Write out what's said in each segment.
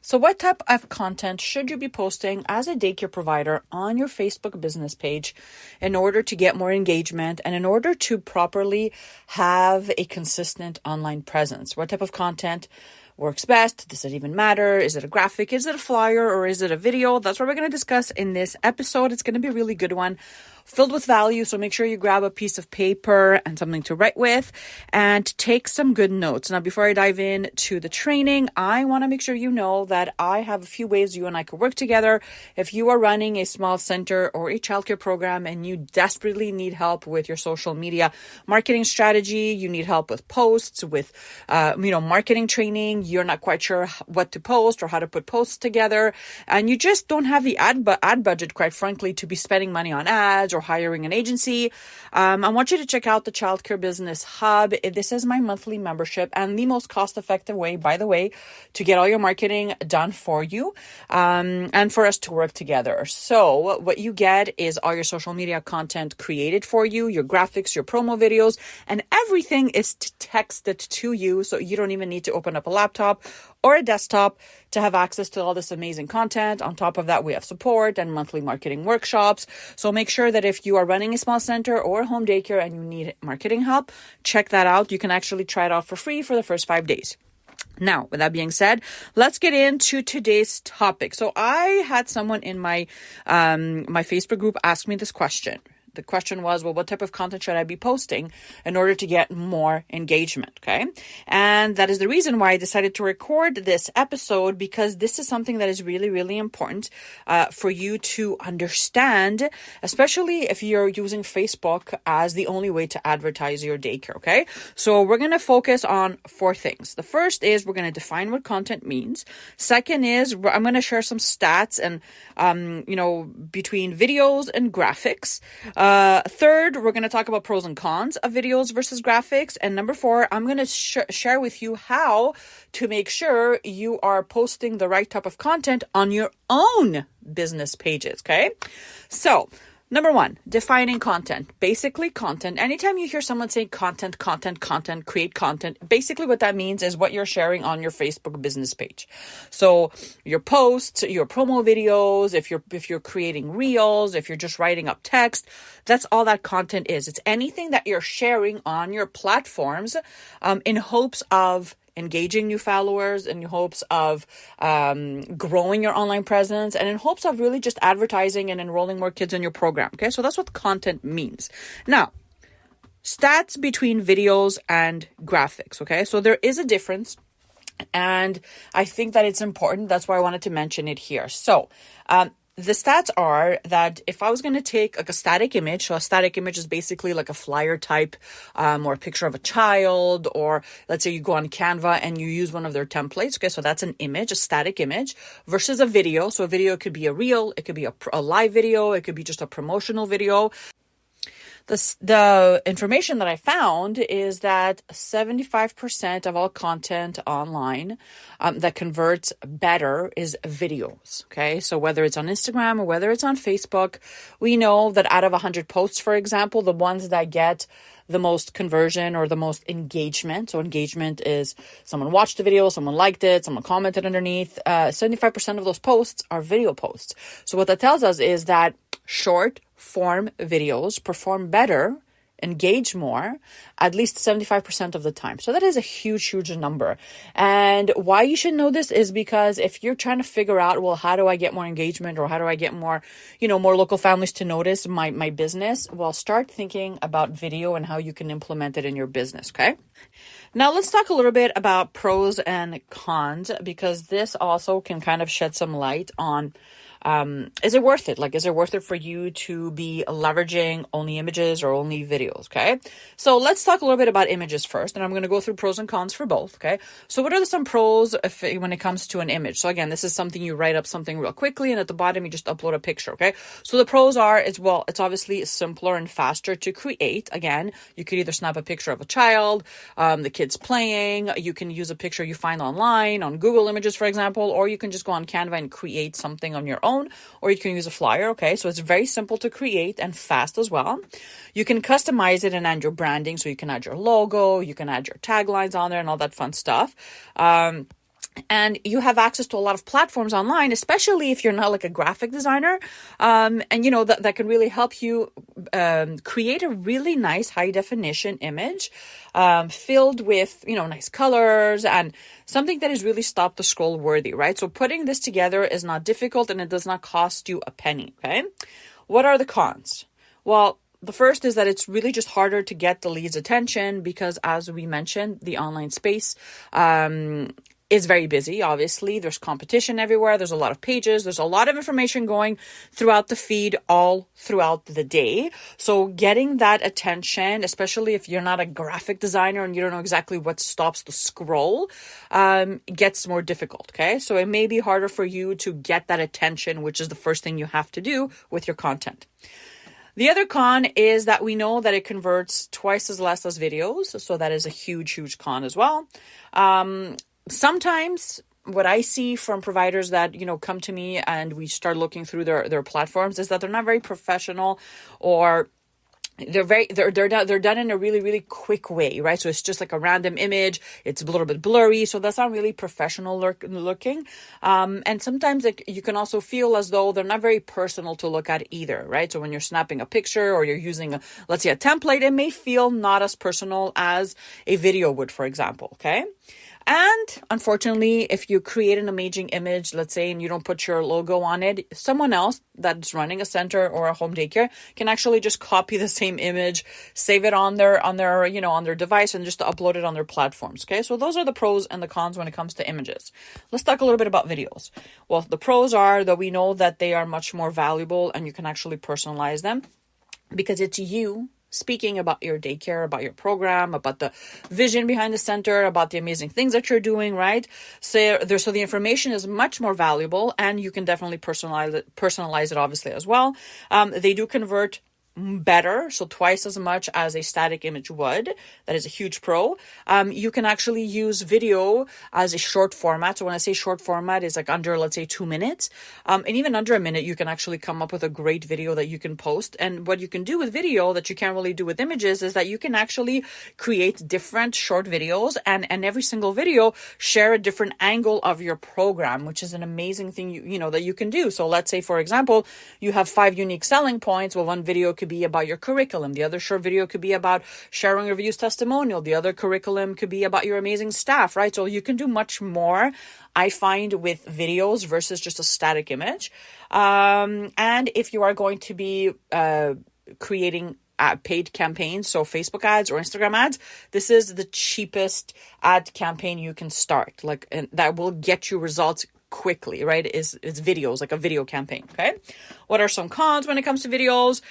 So what type of content should you be posting as a daycare provider on your Facebook business page in order to get more engagement and in order to properly have a consistent online presence? What type of content works best? Does it even matter? Is it a graphic? Is it a flyer? Or is it a video? That's what we're going to discuss in this episode. It's going to be a really good one, filled with value. So make sure you grab a piece of paper and something to write with and take some good notes. Now, before I dive in to the training, I want to make sure you know that I have a few ways you and I could work together. If you are running a small center or a childcare program and you desperately need help with your social media marketing strategy, you need help with posts, with, marketing training, you're not quite sure what to post or how to put posts together, and you just don't have the ad budget, quite frankly, to be spending money on ads or hiring an agency, I want you to check out the Childcare Business Hub. This is my monthly membership and the most cost-effective way, by the way, to get all your marketing done for you and for us to work together. So what you get is all your social media content created for you, your graphics, your promo videos, and everything is texted to you, so you don't even need to open up a laptop or a desktop to have access to all this amazing content. On top of that, we have support and monthly marketing workshops. So make sure that if you are running a small center or a home daycare and you need marketing help, check that out. You can actually try it out for free for the first 5 days. Now, with that being said, let's get into today's topic. So I had someone in my Facebook group ask me this question. The question was, well, what type of content should I be posting in order to get more engagement? Okay. And that is the reason why I decided to record this episode, because this is something that is really, really important for you to understand, especially if you're using Facebook as the only way to advertise your daycare. Okay. So we're going to focus on 4 things. The first is we're going to define what content means. Second is I'm going to share some stats and, between videos and graphics. Third, we're going to talk about pros and cons of videos versus graphics. And number 4, I'm going to share with you how to make sure you are posting the right type of content on your own business pages. Okay. So number 1, defining content. Basically, content. Anytime you hear someone say content, create content, basically what that means is what you're sharing on your Facebook business page. So your posts, your promo videos, if you're creating reels, if you're just writing up text, that's all that content is. It's anything that you're sharing on your platforms in hopes of engaging new followers, in hopes of growing your online presence, and in hopes of really just advertising and enrolling more kids in your program. Okay, so that's what content means. Now, stats between videos and graphics. Okay, so there is a difference, and I think that it's important. That's why I wanted to mention it here. So, the stats are that if I was going to take like a static image, so a static image is basically like a flyer type or a picture of a child, or let's say you go on Canva and you use one of their templates. Okay, so that's an image, a static image versus a video. So a video could be a reel, it could be a live video, it could be just a promotional video. The information that I found is that 75% of all content online that converts better is videos. Okay, so whether it's on Instagram or whether it's on Facebook, we know that out of 100 posts, for example, the ones that get the most conversion or the most engagement. So engagement is someone watched the video, someone liked it, someone commented underneath. 75% of those posts are video posts. So what that tells us is that short form videos perform better, engage more, at least 75% of the time. So that is a huge, huge number. And why you should know this is because if you're trying to figure out, well, how do I get more engagement, or how do I get more, more local families to notice my business? Well, start thinking about video and how you can implement it in your business. Okay. Now let's talk a little bit about pros and cons, because this also can kind of shed some light on is it worth it? Like, is it worth it for you to be leveraging only images or only videos? Okay. So let's talk a little bit about images first, and I'm going to go through pros and cons for both. Okay. So what are some pros when it comes to an image? So again, this is something you write up something real quickly, and at the bottom, you just upload a picture. Okay. So the pros are, it's obviously simpler and faster to create. Again, you could either snap a picture of a child, the kids playing. You can use a picture you find online on Google Images, for example, or you can just go on Canva and create something on your own. Or you can use a flyer. Okay, so it's very simple to create and fast as well. You can customize it and add your branding, so you can add your logo, you can add your taglines on there and all that fun stuff. And you have access to a lot of platforms online, especially if you're not like a graphic designer. And that can really help you create a really nice high definition image filled with, nice colors and something that is really stop the scroll worthy, right? So putting this together is not difficult and it does not cost you a penny, okay? What are the cons? Well, the first is that it's really just harder to get the lead's attention because, as we mentioned, the online space is very busy. Obviously, there's competition everywhere. There's a lot of pages. There's a lot of information going throughout the feed all throughout the day. So getting that attention, especially if you're not a graphic designer and you don't know exactly what stops the scroll, gets more difficult. Okay. So it may be harder for you to get that attention, which is the first thing you have to do with your content. The other con is that we know that it converts twice as less as videos. So that is a huge, huge con as well. Sometimes what I see from providers that, come to me and we start looking through their platforms is that they're not very professional, or they're done in a really, really quick way, right? So it's just like a random image. It's a little bit blurry. So that's not really professional looking. And sometimes you can also feel as though they're not very personal to look at either, right? So when you're snapping a picture or you're using let's say a template, it may feel not as personal as a video would, for example. Okay. And unfortunately, if you create an amazing image, let's say, and you don't put your logo on it, someone else that's running a center or a home daycare can actually just copy the same image, save it on their device and just upload it on their platforms. Okay. So those are the pros and the cons when it comes to images. Let's talk a little bit about videos. Well, the pros are that we know that they are much more valuable and you can actually personalize them because it's you speaking about your daycare, about your program, about the vision behind the center, about the amazing things that you're doing, right? So the information is much more valuable and you can definitely personalize it obviously as well. They do convert better, so twice as much as a static image would. That is a huge pro. You can actually use video as a short format. So when I say short format, is like under, let's say, 2 minutes. And even under a minute, you can actually come up with a great video that you can post. And what you can do with video that you can't really do with images is that you can actually create different short videos and every single video share a different angle of your program, which is an amazing thing that you can do. So let's say, for example, you have 5 unique selling points. Well, one video could be about your curriculum. The other short video could be about sharing reviews testimonial. The other curriculum could be about your amazing staff, right? So you can do much more, I find, with videos versus just a static image. And if you are going to be creating paid campaigns, so Facebook ads or Instagram ads, this is the cheapest ad campaign you can start. And that will get you results quickly, right? It's videos, like a video campaign. Okay. What are some cons when it comes to videos?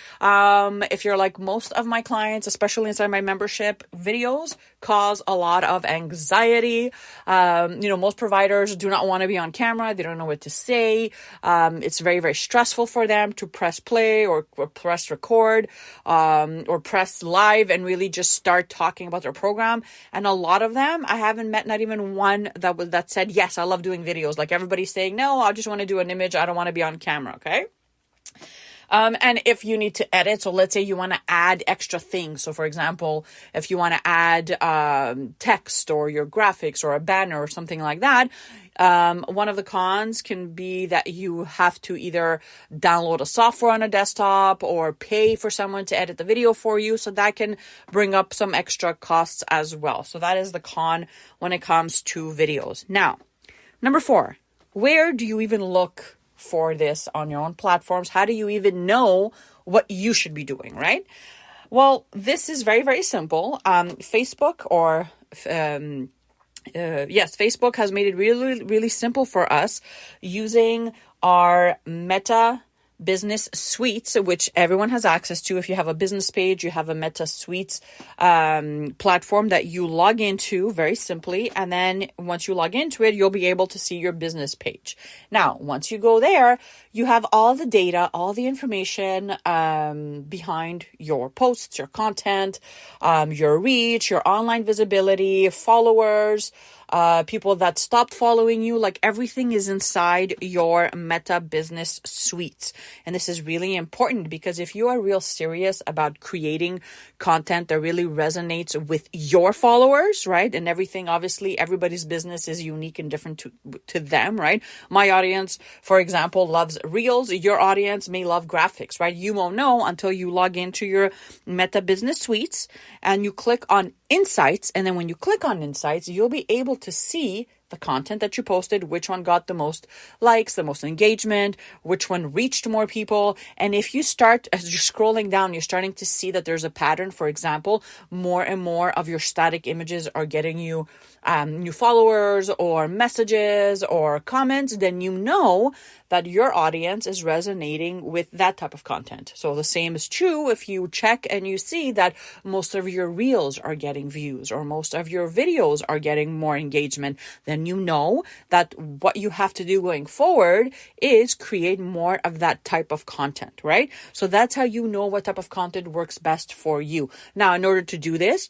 If you're like most of my clients, especially inside my membership, videos cause a lot of anxiety. Most providers do not want to be on camera. They don't know what to say. It's very, very stressful for them to press play or press record, or press live and really just start talking about their program. And a lot of them, I haven't met not even one that said, yes, I love doing videos. Like everybody's saying, no, I just want to do an image. I don't want to be on camera. Okay. And if you need to edit, so let's say you want to add extra things. So for example, if you want to add text or your graphics or a banner or something like that, one of the cons can be that you have to either download a software on a desktop or pay for someone to edit the video for you. So that can bring up some extra costs as well. So that is the con when it comes to videos. Now, number 4, where do you even look for this on your own platforms? How do you even know what you should be doing, right? Well, this is very, very simple. Facebook has made it really, really simple for us using our Meta business suites, which everyone has access to. If you have a business page, you have a Meta Suites platform that you log into very simply. And then once you log into it, you'll be able to see your business page. Now, once you go there, you have all the data, all the information behind your posts, your content, your reach, your online visibility, followers, people that stopped following you. Like everything is inside your Meta Business Suites. And this is really important because if you are real serious about creating content that really resonates with your followers, right? And everything, obviously, everybody's business is unique and different to them, right? My audience, for example, loves Reels. Your audience may love graphics, right? You won't know until you log into your Meta Business Suites and you click on Insights. And then when you click on Insights, you'll be able to see the content that you posted, which one got the most likes, the most engagement, which one reached more people. And if you start, as you're scrolling down, you're starting to see that there's a pattern. For example, more and more of your static images are getting you new followers or messages or comments, then you know that your audience is resonating with that type of content. So the same is true if you check and you see that most of your reels are getting views or most of your videos are getting more engagement, then you know that what you have to do going forward is create more of that type of content, right? So that's how you know what type of content works best for you. Now, in order to do this,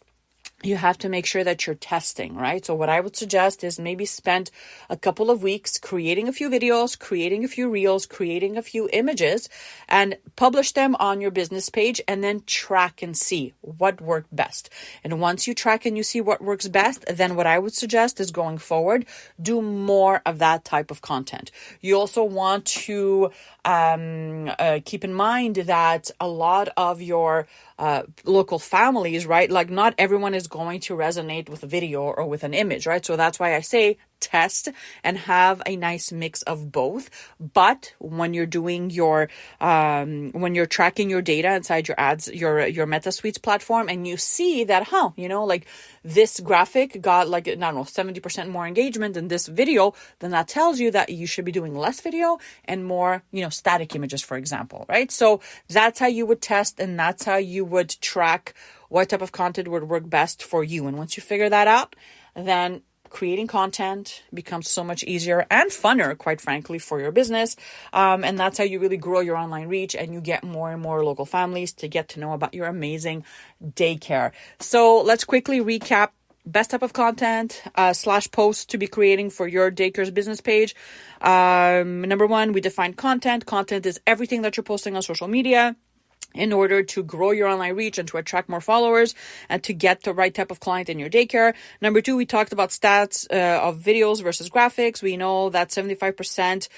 you have to make sure that you're testing, right? So what I would suggest is maybe spend a couple of weeks creating a few videos, creating a few reels, creating a few images, and publish them on your business page and then track and see what worked best. And once you track and you see what works best, then what I would suggest is going forward, do more of that type of content. You also want to keep in mind that a lot of your local families, right? Like not everyone is going to resonate with a video or with an image, right? So that's why I say test and have a nice mix of both. But when you're doing your, when you're tracking your data inside your ads, your Meta Suites platform, and you see that, like this graphic got like, I don't know, 70% more engagement than this video, then that tells you that you should be doing less video and more, static images, for example, right? So that's how you would test and that's how you would track what type of content would work best for you. And once you figure that out, then creating content becomes so much easier and funner, quite frankly, for your business. And that's how you really grow your online reach and you get more and more local families to get to know about your amazing daycare. So let's quickly recap. Best type of content / posts to be creating for your daycare's business page. Number one, we define content. Content is everything that you're posting on social media in order to grow your online reach and to attract more followers and to get the right type of client in your daycare. Number two, we talked about stats of videos versus graphics. We know that 75%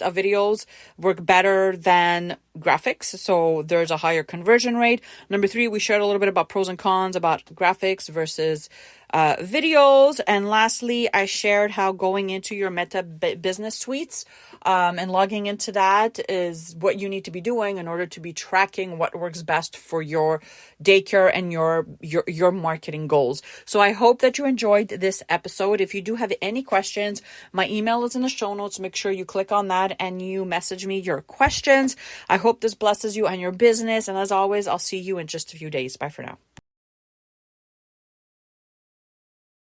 of videos work better than graphics, so there's a higher conversion rate. Number three, we shared a little bit about pros and cons about graphics versus videos. And lastly, I shared how going into your Meta Business Suites and logging into that is what you need to be doing in order to be tracking what works best for your daycare and your marketing goals. So I hope that you enjoyed this episode. If you do have any questions, my email is in the show notes. Make sure you click on that and you message me your questions. I hope this blesses you and your business. And as always, I'll see you in just a few days. Bye for now.